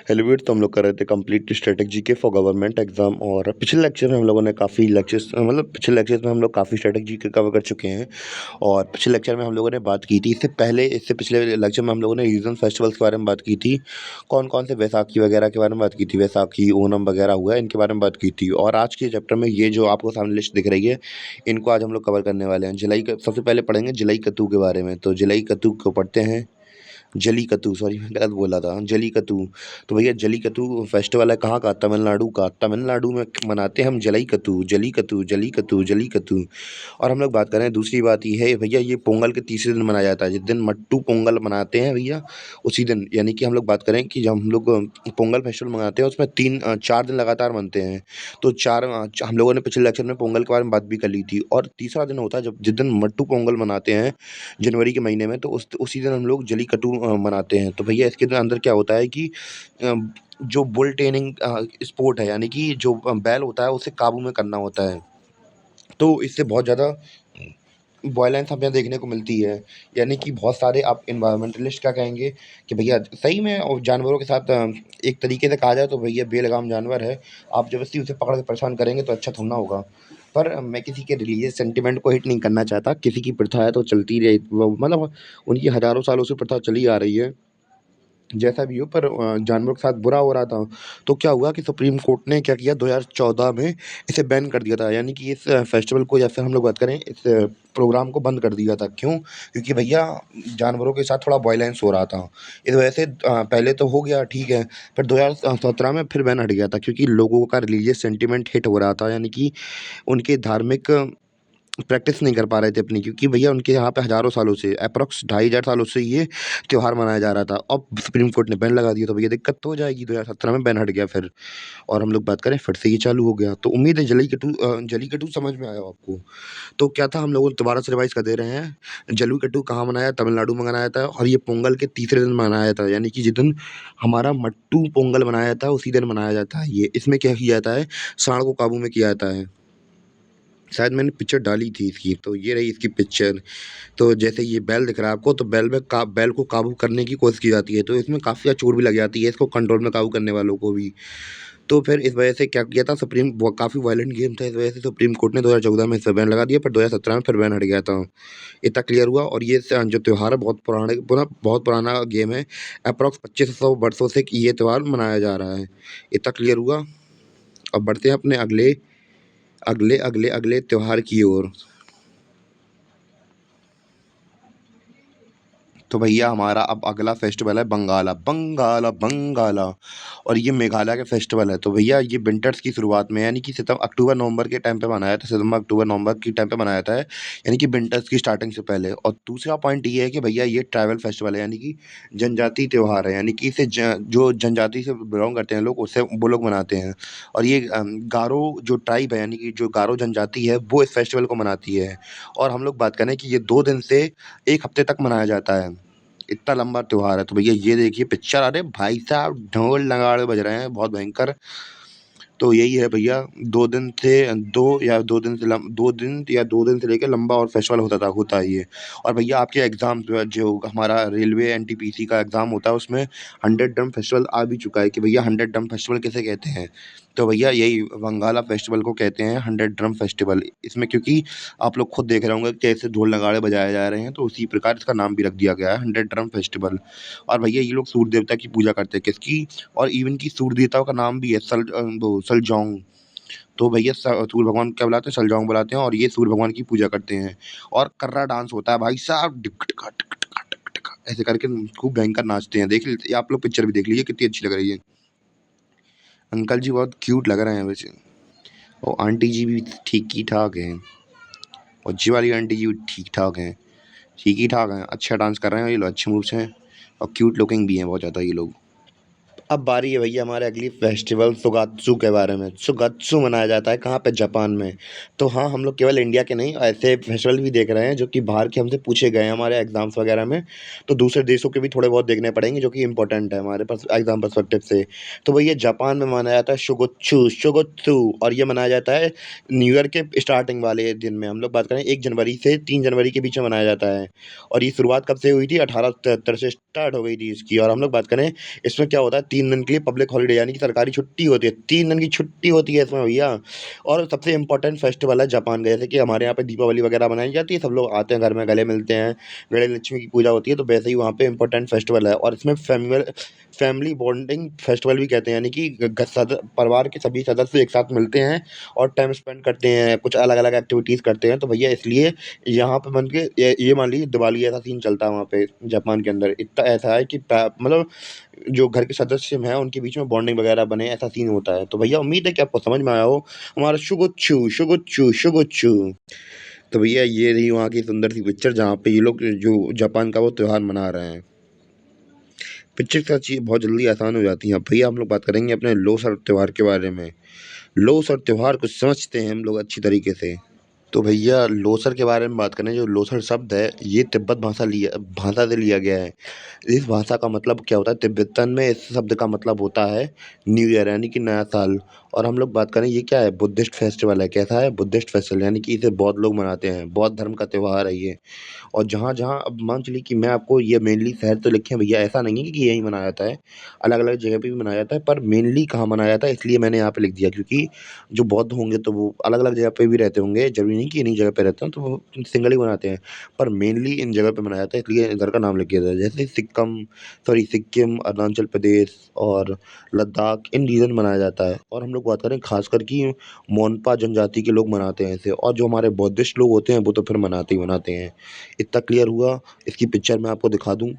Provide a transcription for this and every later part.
Hello viewers, तो हम लोग कर रहे थे कंप्लीट स्ट्रेटजी के फॉर गवर्नमेंट एग्जाम। और पिछले लेक्चर में हम लोगों ने काफ़ी लेक्चर्स पिछले लेक्चर्स में हम लोग काफ़ी स्ट्रेटजी के कवर कर चुके हैं। और पिछले लेक्चर में हम लोगों ने बात की थी, इससे पिछले लेक्चर में हम लोगों ने रीजन फेस्टिवल्स के बारे में बात की थी। कौन कौन से बैसाखी वगैरह के बारे में बात की थी, बैसाखी ओणम वगैरह हुआ है, इनके बारे में बात की थी। और आज के चैप्टर में ये जो आपको सामने लिस्ट दिख रही है, इनको आज हम लोग कवर करने वाले हैं। सबसे पहले पढ़ेंगे जलीकट्टू के बारे में। तो जलीकट्टू को पढ़ते हैं। जलीकट्टू, सॉरी मैं गलत बोला था, जलीकट्टू। तो भैया जलीकट्टू फेस्टिवल है कहाँ का? तमिलनाडु का। तमिलनाडु में मनाते हैं हम जलीकट्टू, जलीकट्टू, जलीकट्टू, जलीकट्टू। और हम लोग बात करें, दूसरी बात ये है भैया, ये पोंगल के तीसरे दिन मनाया जाता है। जिस दिन मट्टू पोंगल मनाते हैं भैया, उसी दिन, यानी कि हम लोग बात करें कि जब हम लोग पोंगल फेस्टिवल मनाते हैं, उसमें 4 दिन लगातार मनते हैं। तो हम लोगों ने पिछले लेक्चर में पोंगल के बारे में बात भी कर ली थी। और तीसरा दिन होता है जब जिस दिन मट्टू पोंगल मनाते हैं जनवरी के महीने में, तो उसी दिन हम लोग जलीकट्टू मनाते हैं। तो भैया इसके अंदर क्या होता है कि अ, जो बुल ट्रेनिंग स्पोर्ट है, यानी कि जो बैल होता है उसे काबू में करना होता है। तो इससे बहुत ज़्यादा वॉयलेंस हमें देखने को मिलती है। यानी कि बहुत सारे आप इन्वायरमेंटलिस्ट क्या कहेंगे कि भैया सही में और जानवरों के साथ एक तरीके से कहा जाए तो भैया बेलगाम जानवर है, आप ज़बरदस्ती उसे पकड़ के परेशान करेंगे तो अच्छा थोड़ा ना होगा। पर मैं किसी के रिलीजियस सेंटिमेंट को हिट नहीं करना चाहता। किसी की प्रथा है तो चलती रहे, वो मतलब उनकी हज़ारों सालों से प्रथा चली आ रही है। जैसा भी हो, पर जानवरों के साथ बुरा हो रहा था। तो क्या हुआ कि सुप्रीम कोर्ट ने क्या किया, 2014 में इसे बैन कर दिया था। यानी कि इस फेस्टिवल को, या फिर हम लोग बात करें इस प्रोग्राम को बंद कर दिया था। क्यों? क्योंकि भैया जानवरों के साथ थोड़ा वायलेंस हो रहा था। इस वजह से पहले तो हो गया ठीक है, फिर 2017 में फिर बैन हट गया था, क्योंकि लोगों का रिलीजियस सेंटिमेंट हिट हो रहा था। यानी कि उनके धार्मिक प्रैक्टिस नहीं कर पा रहे थे अपनी, क्योंकि भैया उनके यहाँ पे हज़ारों सालों से, अप्रॉक्स 2500 सालों से ये त्योहार मनाया जा रहा था। अब सुप्रीम कोर्ट ने बैन लगा दिया, तो भैया दिक्कत तो हो जाएगी। 2017 में बैन हट गया फिर, और हम लोग बात करें फिर से ये चालू हो गया। तो उम्मीद है जलीकट्टू समझ में आया हो आपको। तो क्या था, हम लोग दोबारा से रिवाइज कर दे रहे हैं। जलीकट्टू कहाँ मनाया? तमिलनाडु में मनाया था, और ये पोंगल के तीसरे दिन मनाया था। यानी कि जिस दिन हमारा मट्टू पोंगल मनाया था उसी दिन मनाया जाता है ये। इसमें क्या किया जाता है, सांड को काबू में किया जाता है। शायद मैंने पिक्चर डाली थी इसकी, तो ये रही इसकी पिक्चर। तो जैसे ये बैल दिख रहा है आपको, तो बैल को काबू करने की कोशिश की जाती है। तो इसमें काफ़ी ज़्यादा चोट भी लग जाती है इसको कंट्रोल में काबू करने वालों को भी। तो फिर इस वजह से क्या किया था, काफ़ी वायलेंट गेम था। इस वजह से सुप्रीम कोर्ट ने 2014 में इस पे बैन लगा दिया, फिर 2017 में फिर बैन हट गया था। इतना क्लियर हुआ। और ये जो त्योहार है बहुत पुराना गेम है। अप्रॉक्स 2500 वर्षों से ये त्योहार मनाया जा रहा है। इतना क्लियर हुआ। अब बढ़ते हैं अपने अगले अगले अगले अगले त्योहार की ओर। तो भैया हमारा अब अगला फेस्टिवल है बंगाला बंगाला बंगाला। और ये मेघालय का फेस्टिवल है। तो भैया ये विंटर्स की शुरुआत में, यानी कि सितंबर अक्टूबर नवंबर के टाइम पे मनाया था, सितंबर अक्टूबर नवंबर के टाइम पे मनाया था, यानी कि विंटर्स की स्टार्टिंग से पहले। और दूसरा पॉइंट ये है कि भैया ये ट्राइबल फेस्टिवल है, यानी कि जनजातीय त्यौहार है। यानी कि इसे जो जनजाति से बिलोंग करते हैं लोग, उससे वो लोग मनाते हैं। और ये गारो जो ट्राइब है, यानी कि जो गारो जनजाति है, वो इस फेस्टिवल को मनाती है। और हम लोग बात करें कि ये 2 दिन से 1 हफ्ते तक मनाया जाता है। इतना लंबा त्योहार है। तो भैया ये देखिए पिक्चर, अरे भाई साहब ढोल नगाड़े बज रहे हैं बहुत भयंकर। तो यही है भैया, 2 दिन या 2 दिन से लेकर लंबा और फेस्टिवल होता है ये। और भैया आपके एग्ज़ाम जो हमारा रेलवे एनटीपीसी का एग्ज़ाम होता है, उसमें 100 ड्रम फेस्टिवल आ भी चुका है कि भैया 100 ड्रम फेस्टिवल किसे कहते हैं। तो भैया यही बंगाला फेस्टिवल को कहते हैं 100 ड्रम फेस्टिवल। इसमें क्योंकि आप लोग खुद देख रहे होंगे कैसे ढोल नगाड़े बजाए जा रहे हैं, तो उसी प्रकार इसका नाम भी रख दिया गया है 100 ड्रम फेस्टिवल। और भैया ये लोग सूर्य देवता की पूजा करते हैं, किसकी? और इवन की सूर्य देवताओं का नाम भी है वो सलजोंग। तो भैया सूर्य भगवान क्या बुलाते हैं? सलजोंग बुलाते हैं, और ये सूर्य भगवान की पूजा करते हैं। और कर्रा डांस होता है भाई साहब, डिक टिका टिक टिका टिक टिका, ऐसे करके खूब भयंकर नाचते हैं। देख लीजिए आप लोग, पिक्चर भी देख लीजिए कितनी अच्छी लग रही है। अंकल जी बहुत क्यूट लग रहे हैं वैसे, और आंटी जी भी ठीक ही ठाक हैं, और जी वाली आंटी जी भी ठीक ठाक हैं। ठीक ही ठाक हैं, अच्छा डांस कर रहे हैं ये लोग, अच्छे मूव्स हैं, और क्यूट लुकिंग भी हैं बहुत ज़्यादा ये लोग। अब बारी है भैया हमारे अगली फेस्टिवल सुगात्सु के बारे में। सुगात्सु मनाया जाता है कहाँ पे? जापान में। तो हाँ, हम लोग केवल इंडिया के नहीं, ऐसे फेस्टिवल भी देख रहे हैं जो कि बाहर के हमसे पूछे गए हैं हमारे एग्जाम्स वगैरह में। तो दूसरे देशों के भी थोड़े बहुत देखने पड़ेंगे जो कि इंपॉर्टेंट है हमारे पास एग्जाम पर्सपेक्टिव से। तो भैया जापान में मनाया जाता है शुगोत्सु शुगोत्सु। और ये मनाया जाता है न्यू ईयर के स्टार्टिंग वाले दिन में। हम लोग बात करें 1 जनवरी से 3 जनवरी के बीच में मनाया जाता है। और ये शुरुआत कब से हुई थी? 1873 से स्टार्ट हो गई थी इसकी। और हम लोग बात करें इसमें क्या होता है, 3 दिन के लिए पब्लिक हॉलिडे यानी कि सरकारी छुट्टी होती है, 3 दिन की छुट्टी होती है इसमें भैया। और सबसे इम्पोर्टेंट फेस्टिवल है जापान का, जैसे कि हमारे यहाँ पे दीपावली वगैरह मनाई जाती है, सब लोग आते हैं घर में, गले मिलते हैं, गणेश लक्ष्मी की पूजा होती है, तो वैसे ही वहाँ पे इम्पोर्टेंट फेस्टिवल है। और इसमें फैमिली बॉन्डिंग फेस्टिवल भी कहते हैं, यानी कि परिवार के सभी सदस्य एक साथ मिलते हैं और टाइम स्पेंड करते हैं, कुछ अलग अलग एक्टिविटीज़ करते हैं। तो भैया इसलिए यहाँ पे मन के ये मान लीजिए दिवाली ऐसा सीन चलता है वहाँ पे जापान के अंदर। इतना ऐसा है कि मतलब जो घर के सदस्य हैं उनके बीच में बॉन्डिंग वगैरह बने, ऐसा सीन होता है। तो भैया उम्मीद है कि आपको समझ में आया हो हमारा शुगुच्चू शुगुच्चू शुगुच्चू। तो भैया ये रही वहाँ की सुंदर सी पिक्चर जहाँ पे ये लोग जो जापान का वो त्योहार मना रहे हैं। पिक्चर का चीज़ बहुत जल्दी आसान हो जाती है। अब भैया हम लोग बात करेंगे अपने लोसर त्योहार के बारे में। लोसर त्योहार को समझते हैं हम लोग अच्छी तरीके से। तो भैया लोसर के बारे में बात करें, जो लोसर शब्द है ये तिब्बत भाषा से लिया गया है। इस भाषा का मतलब क्या होता है, तिब्बतन में इस शब्द का मतलब होता है न्यू ईयर यानी कि नया साल। और हम लोग बात करें ये क्या है, बुद्धिस्ट फेस्टिवल है। कैसा है, बुद्धिस्ट फेस्टिवल, यानी कि इसे बौद्ध लोग मनाते हैं, बौद्ध धर्म का त्योहार है ये। और जहाँ-जहाँ अब मान चलिए कि मैं आपको ये मेनली शहर तो लिखे हैं भैया, ऐसा नहीं है कि यहीं मनाया जाता है, अलग-अलग जगह पे भी मनाया जाता है, पर मेनली कहाँ मनाया जाता है इसलिए मैंने यहाँ पे लिख दिया, क्योंकि जो बौद्ध होंगे तो वो अलग-अलग जगह पे भी रहते होंगे, ज़रूरी नहीं कि इन्हीं जगह पे रहते हों, तो वो सिंगल ही मनाते हैं। पर मेनली इन जगह पे मनाया जाता है इसलिए इधर का नाम लिख दिया था। जैसे सिक्किम, अरुणाचल प्रदेश और लद्दाख, इन रीजन में मनाया जाता है। और हम लोग बात करें खासकर कि मोनपा जनजाति के लोग मनाते हैं इसे, और जो हमारे बुद्धिस्ट लोग होते हैं वो तो फिर मनाते ही मनाते हैं। इतना क्लियर हुआ। इसकी पिक्चर मैं आपको दिखा दूँ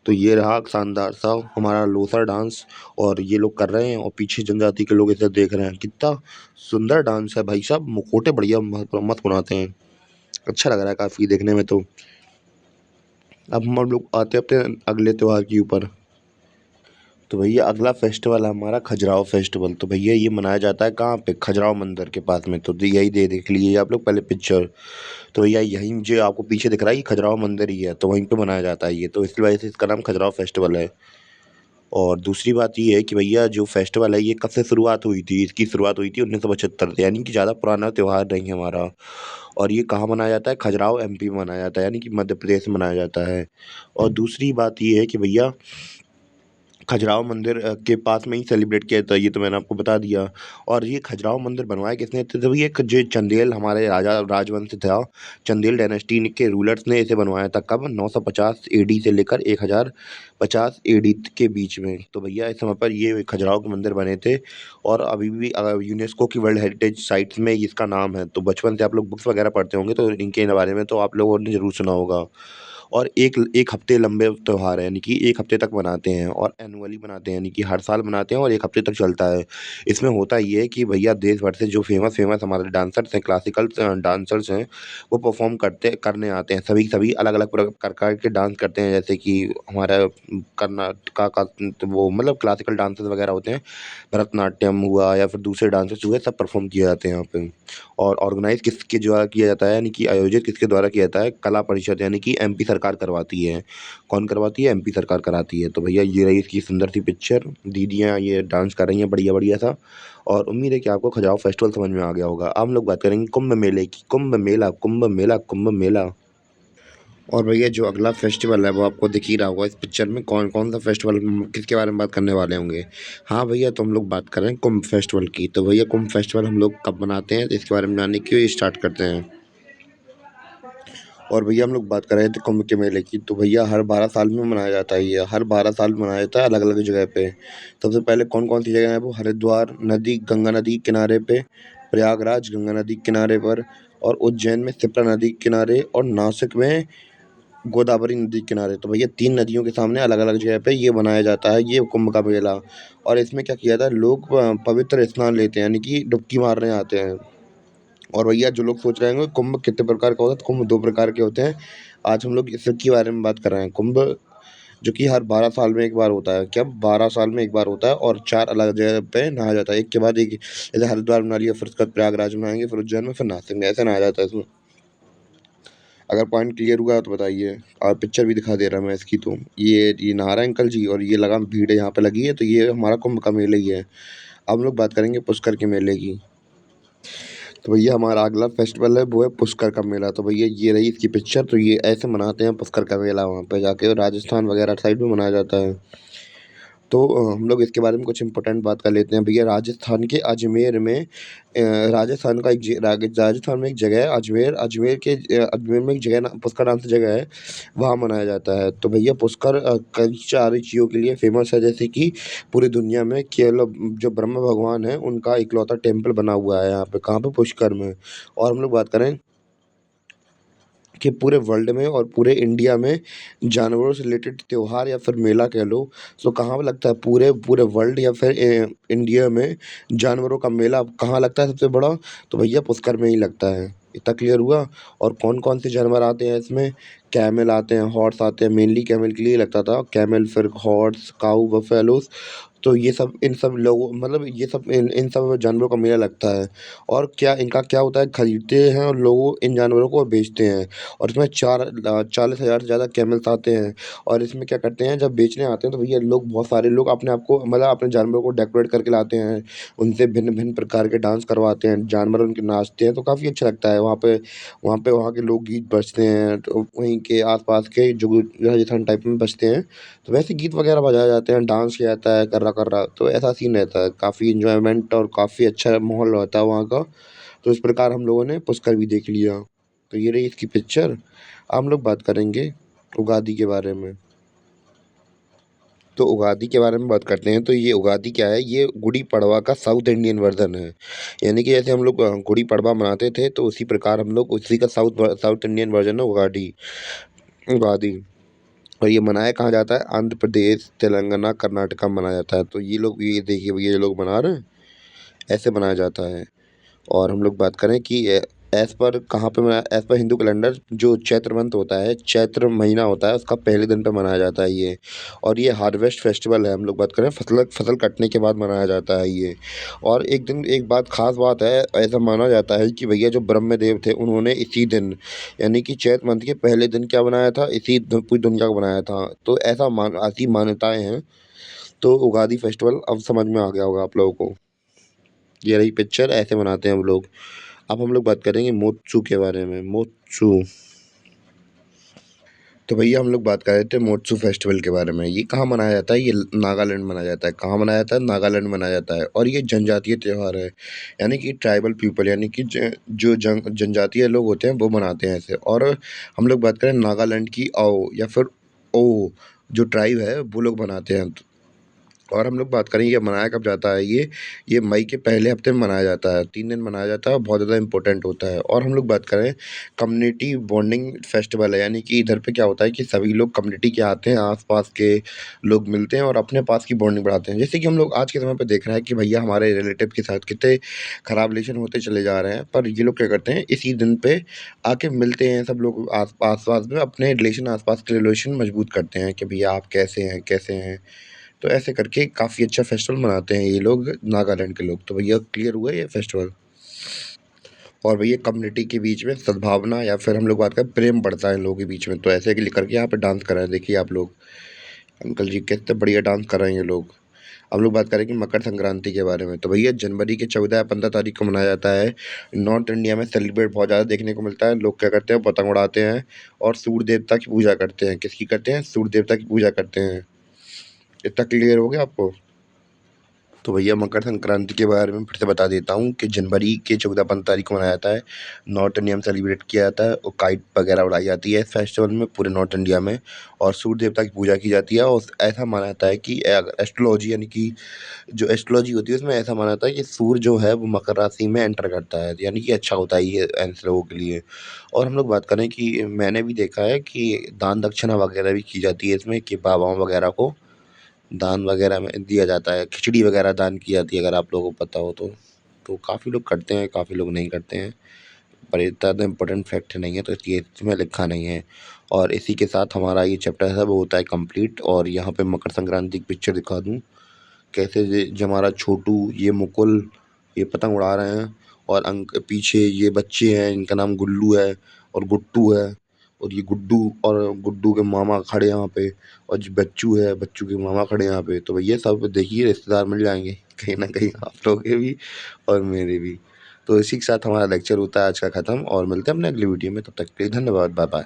तो ये रहा शानदार सा हमारा लोसर डांस, और ये लोग कर रहे हैं और पीछे जनजाति के लोग इसे देख रहे हैं। कितना सुंदर डांस है भाई साहब, मुखौटे बढ़िया मस्त बनाते हैं। अच्छा लग रहा है काफ़ी देखने में तो। अब हम लोग आते हैं अपने अगले त्योहार के ऊपर। तो भैया अगला फेस्टिवल है हमारा खजुराहो फेस्टिवल। तो भैया ये मनाया जाता है कहाँ पे, खजुराहो मंदिर के पास में। तो यही दे देख लीजिए आप लोग पहले पिक्चर। तो भैया यहीं जो आपको पीछे दिख रहा है ये खजुराहो मंदिर ही है, तो वहीं पे मनाया जाता है ये, तो इस वजह से इसका नाम खजुराहो फेस्टिवल है। और दूसरी बात ये है कि भैया जो फेस्टिवल है ये कब से शुरुआत हुई थी, इसकी शुरुआत हुई थी 1975 से, यानी कि ज़्यादा पुराना त्योहार नहीं है हमारा। और ये कहाँ मनाया जाता है, खजुराहो एमपी में मनाया जाता है, यानी कि मध्य प्रदेश में मनाया जाता है। और दूसरी बात ये है कि भैया खजुराहो मंदिर के पास में ही सेलिब्रेट किया जाता है, ये तो मैंने आपको बता दिया। और ये खजुराहो मंदिर बनवाया किसने थे, तो ये जो चंदेल हमारे राजा राजवंश था, चंदेल डायनेस्टी के रूलर्स ने इसे बनवाया था। कब, 950 एडी से लेकर 1050 एडी के बीच में। तो भैया इस समय पर ये खजुराहो के मंदिर बने थे, और अभी भी यूनेस्को की वर्ल्ड हेरिटेज साइट्स में इसका नाम है। तो बचपन से आप लोग बुक्स वगैरह पढ़ते होंगे तो इनके बारे में तो आप लोगों ने ज़रूर सुना होगा। और एक एक हफ्ते लंबे त्योहार है, यानी कि 1 हफ्ते तक मनाते हैं, और एनुअली मनाते हैं, यानी कि हर साल मनाते हैं और 1 हफ्ते तक चलता है। इसमें होता ये है कि भैया देश भर से जो फ़ेमस हमारे डांसर्स हैं, क्लासिकल डांसर्स हैं, वो परफ़ॉर्म करने आते हैं। सभी अलग-अलग प्रकार के डांस करते हैं, जैसे कि हमारा कर्नाटका का वो मतलब क्लासिकल डांसर्स वगैरह होते हैं, भरतनाट्यम हुआ या फिर दूसरे डांसेस हुए, सब परफ़ॉर्म किए जाते हैं यहाँ पे। और ऑर्गेनाइज़ किसके द्वारा किया जाता है, यानी कि आयोजित किसके द्वारा किया जाता है, कला परिषद, यानी कि एमपी सरकार करवाती है। कौन करवाती है, एमपी सरकार कराती है। तो भैया ये रही इसकी सुंदर सी पिक्चर, दीदियाँ ये डांस कर रही हैं बढ़िया-बढ़िया सा। और उम्मीद है कि आपको खजुराहो फेस्टिवल समझ में आ गया होगा। अब हम लोग बात करेंगे कुंभ मेले की। कुंभ मेला, कुंभ मेला, कुंभ मेला। और भैया जो अगला फेस्टिवल है वो आपको दिख ही रहा होगा इस पिक्चर में, कौन-कौन सा फेस्टिवल किसके बारे में बात करने वाले होंगे। हाँ भैया, तो हम लोग बात कर रहे हैं कुंभ फेस्टिवल की। तो भैया कुंभ फेस्टिवल हम लोग कब मनाते हैं, तो इसके बारे में जानने के लिए स्टार्ट करते हैं। और भैया हम लोग बात कर रहे थे कुंभ के मेले की। तो भैया हर 12 साल में मनाया जाता है ये, हर 12 साल में मनाया जाता है अलग-अलग जगह पे। सबसे पहले कौन-कौन सी जगह है वो, हरिद्वार नदी, गंगा नदी के किनारे पे, प्रयागराज गंगा नदी के किनारे पर, और उज्जैन में शिप्रा नदी के किनारे, और नासिक में गोदावरी नदी के किनारे। तो भैया 3 नदियों के सामने अलग-अलग जगह पे ये मनाया जाता है ये कुंभ का मेला। और इसमें क्या किया जाता है, लोग पवित्र स्नान लेते हैं, यानी कि डुबकी मारने आते हैं। और भैया जो लोग सोच रहे होंगे कुंभ कितने प्रकार का होता है, तो कुंभ 2 प्रकार के होते हैं। आज हम लोग इसी के बारे में बात कर रहे हैं। कुंभ जो कि हर 12 साल में एक बार होता है। क्या 12 साल में एक बार होता है, और 4 अलग जगह पे नहाया जाता है, एक के बाद एक। जैसे हरिद्वार में नहा लिया, फिर उसके बाद प्रयागराज में नहाएँगे, फिर उज्जैन में, फिर नासिक में, ऐसे नहाया जाता है इसमें। अगर पॉइंट क्लियर हुआ तो बताइए। और पिक्चर भी दिखा दे रहा मैं इसकी। तो ये नहा रहे हैं अंकल जी, और ये लगा भीड़ यहाँ पे लगी है, तो ये हमारा कुंभ का मेला ही है। अब हम लोग बात करेंगे पुष्कर के मेले की। तो भैया हमारा अगला फेस्टिवल है वो है पुष्कर का मेला। तो भैया ये रही इसकी पिक्चर। तो ये ऐसे मनाते हैं पुष्कर का मेला, वहाँ पे जाके राजस्थान वगैरह साइड में मनाया जाता है। तो हम लोग इसके बारे में कुछ इम्पोर्टेंट बात कर लेते हैं भैया। राजस्थान के अजमेर में राजस्थान का एक राजस्थान में एक जगह है अजमेर, अजमेर में एक जगह ना पुष्कर नाम से जगह है, वहाँ मनाया जाता है। तो भैया पुष्कर कई सारी चीज़ों के लिए फ़ेमस है, जैसे कि पूरी दुनिया में केवल जो ब्रह्मा भगवान हैं उनका इकलौता टेम्पल बना हुआ है यहाँ पे, कहाँ पे? पुष्कर में। और हम लोग बात करें कि पूरे वर्ल्ड में और पूरे इंडिया में जानवरों से रिलेटेड त्योहार या फिर मेला कह लो, तो कहाँ पे लगता है? पूरे पूरे वर्ल्ड या फिर इंडिया में जानवरों का मेला कहाँ लगता है सबसे बड़ा? तो भैया पुष्कर में ही लगता है। इतना क्लियर हुआ? और कौन-कौन से जानवर आते हैं इसमें? कैमल आते हैं, हॉर्स आते हैं, मेनली कैमल के लिए लगता था। कैमल, फिर हॉर्स, काऊ, बफेलोज़, तो ये सब इन सब लोगों मतलब ये सब इन सब जानवरों का मेला लगता है। और क्या इनका क्या होता है, खरीदते हैं और लोग इन जानवरों को बेचते हैं। और इसमें 40,000 से ज़्यादा कैमल्स आते हैं। और इसमें क्या करते हैं, जब बेचने आते हैं तो भैया लोग, बहुत सारे लोग अपने आप को मतलब अपने जानवरों को डेकोरेट करके लाते हैं। उनसे भिन्न-भिन्न प्रकार के डांस करवाते हैं, जानवर उनके नाचते हैं, तो काफ़ी अच्छा लगता है। वहाँ के लोकगीत बजते हैं, तो वहीं के आस-पास के जो राजस्थान टाइप में बजते हैं। तो वैसे गीत वगैरह बजाए जाते हैं, डांस किया जाता है कर्रा-कर्रा, तो ऐसा सीन रहता है। काफ़ी एन्जॉयमेंट और काफ़ी अच्छा माहौल रहता है वहाँ का। तो इस प्रकार हम लोगों ने पुष्कर भी देख लिया। तो ये रही इसकी पिक्चर। अब हम लोग बात करेंगे उगादी के बारे में। तो उगादी के बारे में बात करते हैं, तो ये उगादी क्या है, ये गुड़ी पड़वा का साउथ इंडियन वर्ज़न है। यानी कि जैसे हम लोग गुड़ी पड़वा मनाते थे, तो उसी प्रकार हम लोग उसी का साउथ इंडियन वर्ज़न है उगाडी उगादी। और ये मनाया कहाँ जाता है? आंध्र प्रदेश, तेलंगाना, कर्नाटका में मनाया जाता है। तो ये लोग, ये देखिए भैया, ये लोग मना रहे हैं, ऐसे मनाया जाता है। और हम लोग बात करें कि एज़ पर कहाँ पे मनाया, एज़ पर हिंदू कैलेंडर जो चैत्र मंथ होता है, चैत्र महीना होता है, उसका पहले दिन पे मनाया जाता है ये। और ये हार्वेस्ट फेस्टिवल है, हम लोग बात करें फसल कटने के बाद मनाया जाता है ये। और एक बात ख़ास बात है, ऐसा माना जाता है कि भैया जो ब्रह्मदेव थे, उन्होंने इसी दिन, यानी कि चैत्र मंथ के पहले दिन क्या बनाया था? पूरी दुनिया को बनाया था। तो ऐसी मान्यताएँ हैं। तो उगादी फेस्टिवल अब समझ में आ गया होगा आप लोगों को। ये रही पिक्चर, ऐसे मनाते हैं हम लोग। अब हम लोग बात करेंगे मोत्सू के बारे में। मोत्सू, तो भैया हम लोग बात कर रहे थे मोत्सू फेस्टिवल के बारे में। ये कहाँ मनाया जाता है? ये नागालैंड मनाया जाता है। कहाँ मनाया जाता है? नागालैंड में मनाया जाता है। और ये जनजातीय त्योहार है, यानी कि ट्राइबल पीपल, यानी कि जो जनजातीय लोग होते हैं वो मनाते हैं इसे। और हम लोग बात करें नागालैंड की, आओ या फिर ओ जो ट्राइब है वो लोग मनाते हैं। और हम लोग बात करें ये मनाया कब जाता है, ये मई के पहले हफ्ते में मनाया जाता है, 3 दिन मनाया जाता है, बहुत ज़्यादा इम्पोर्टेंट होता है। और हम लोग बात करें, कम्युनिटी बॉन्डिंग फेस्टिवल है, यानी कि इधर पे क्या होता है कि सभी लोग कम्युनिटी के आते हैं, आस-पास के लोग मिलते हैं और अपने पास की बॉन्डिंग बढ़ाते हैं। जैसे कि हम लोग आज के समय पे देख रहे हैं कि भैया हमारे रिलेटिव के साथ कितने खराब रिलेशन होते चले जा रहे हैं, पर ये लोग क्या करते हैं, इसी दिन पे आके मिलते हैं सब लोग, आस-पास में अपने रिलेशन, आस-पास के रिलेशन मजबूत करते हैं कि भैया आप कैसे हैं, कैसे हैं? तो ऐसे करके काफ़ी अच्छा फेस्टिवल मनाते हैं ये लोग, नागालैंड के लोग। तो भैया क्लियर हुआ ये फेस्टिवल? और भैया कम्युनिटी के बीच में सद्भावना या फिर हम लोग बात करें प्रेम बढ़ता है इन लोगों के बीच में। तो ऐसे लेकर के यहाँ पे डांस कर रहे हैं, देखिए आप लोग, अंकल जी कितने बढ़िया डांस कर रहे हैं ये लोग। हम लोग बात करेंगे मकर संक्रांति के बारे में। तो भैया जनवरी के 14 या 15 तारीख को मनाया जाता है। नॉर्थ इंडिया में सेलिब्रेट बहुत ज़्यादा देखने को मिलता है। लोग क्या करते हैं, पतंग उड़ाते हैं और सूर्य देवता की पूजा करते हैं। किसकी करते हैं? सूर्य देवता की पूजा करते हैं। इतना क्लियर हो गया आपको? तो भैया मकर संक्रांति के बारे में फिर से बता देता हूँ कि जनवरी के 14-15 तारीख को मनाया जाता है। नॉर्थ इंडिया में सेलिब्रेट किया जाता है और काइट वगैरह उड़ाई जाती है इस फेस्टिवल में पूरे नॉर्थ इंडिया में। और सूर्य देवता की पूजा की जाती है और ऐसा माना जाता है कि एस्ट्रोलॉजी, यानी कि जो एस्ट्रोलॉजी होती है उसमें ऐसा माना जाता है कि सूर्य जो है वो मकर राशि में एंटर करता है, यानी कि अच्छा होता है ये ऐसे लोगों के लिए। और हम लोग बात करें कि मैंने भी देखा है कि दान दक्षिणा वगैरह भी की जाती है इसमें, कि बाबाओं वगैरह को दान वगैरह में दिया जाता है, खिचड़ी वगैरह दान की जाती है, अगर आप लोगों को पता हो तो। तो काफ़ी लोग करते हैं, काफ़ी लोग नहीं करते हैं, पर इतना ज़्यादा इम्पोर्टेंट फैक्ट नहीं है, तो इसलिए इसमें लिखा नहीं है। और इसी के साथ हमारा ये चैप्टर है वो होता है कंप्लीट। और यहाँ पे मकर संक्रांति की पिक्चर दिखा दूँ, कैसे जो हमारा छोटू, ये मुकुल, ये पतंग उड़ा रहे हैं। और पीछे ये बच्चे हैं, इनका नाम गुल्लू है और गुट्टू है। और ये गुड्डू और गुड्डू के मामा खड़े हैं यहाँ पे। और जो बच्चू है, बच्चू के मामा खड़े हैं यहाँ पे। तो भैया सब देखिए, रिश्तेदार मिल जाएंगे कहीं ना कहीं, आप लोगों के भी और मेरे भी। तो इसी के साथ हमारा लेक्चर होता है आज का ख़त्म, और मिलते हैं अपने अगली वीडियो में। तब तक के लिए धन्यवाद, बाय बाय।